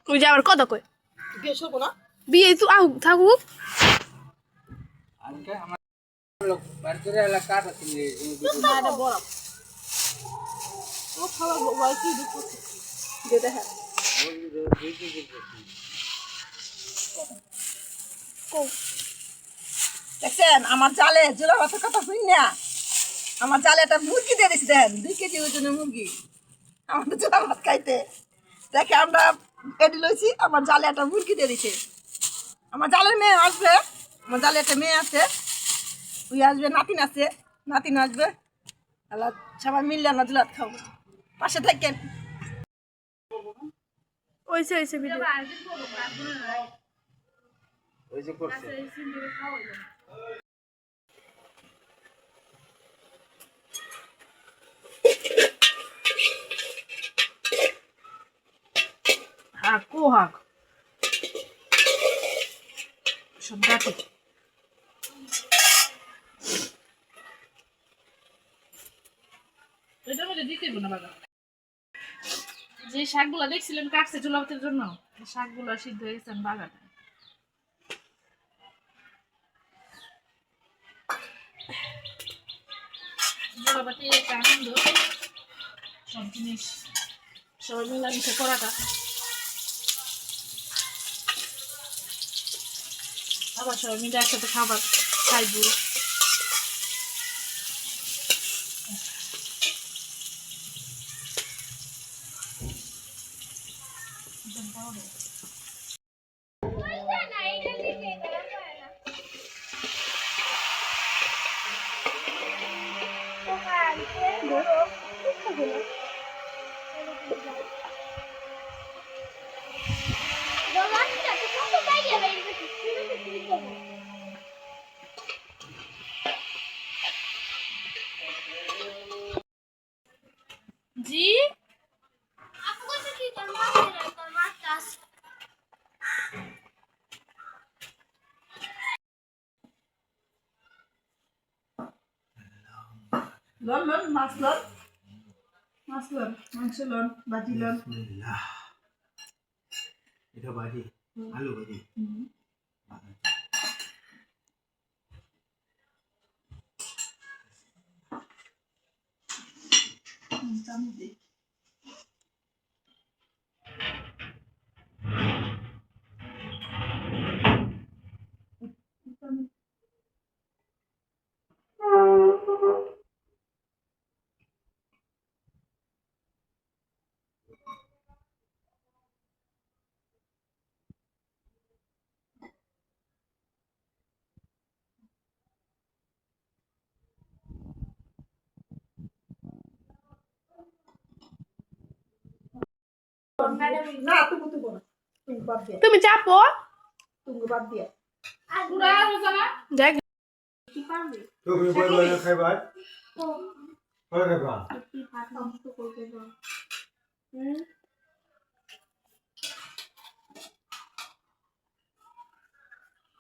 ওই যে আবার কত কই বিয়ে শুরু না বিয়ে তো আউ থাকুক আজকে আমার লোক বাড়িতে এলাকা আছে এটা বড় ও খাওয়া বয় কি দুটো যেটা হ্যাঁ দেখছেন আমার জালে জোড়া ভাতের কথা শুন না আমার জালে একটা মুরগি দিয়ে দিছি দেন 2 কেজি ওজনের মুরগি আমাদের জোড়া ভাত খাইতে দেখে আমরা এডি লইছি আমার জালে একটা মুরগি দিয়ে দিছে আমার জালের মেয়ে আসবে আমার জালে একটা মেয়ে আছে ওই আসবে নাতিন আছে নাতিন আসবে আল্লাহ সবাই মিললে আমরা জোড়া খাবো পাশে থাকেন ওইসে ভিডিও ওই যে করছে হাক ও হাক সব গাছে এটার মধ্যে দিতে না বাবা যে শাকগুলো দেখছিলেন কাটছে চুলাতের জন্য শাকগুলো সিদ্ধ হয়ে গেছে বাগানে জলাপাতি একটা আনন্দ সব জিনিস সবাই মিলামিশে করাটা আবার সবাই মিলে একসাথে খাবার খাইব জি লন লন মাছ লন মাছ লন মাংস লন ভাজি লন এটা বাজি আলু বাজি না তুমি তো না তুমি বাদ দিয়ে তুমি চাপো তুমি বাদ দিয়ে পুরা রোজানা দেখ কি পারবে তুমি বল খাইবা পরে খাইবা কি ভাত মাংস করবে না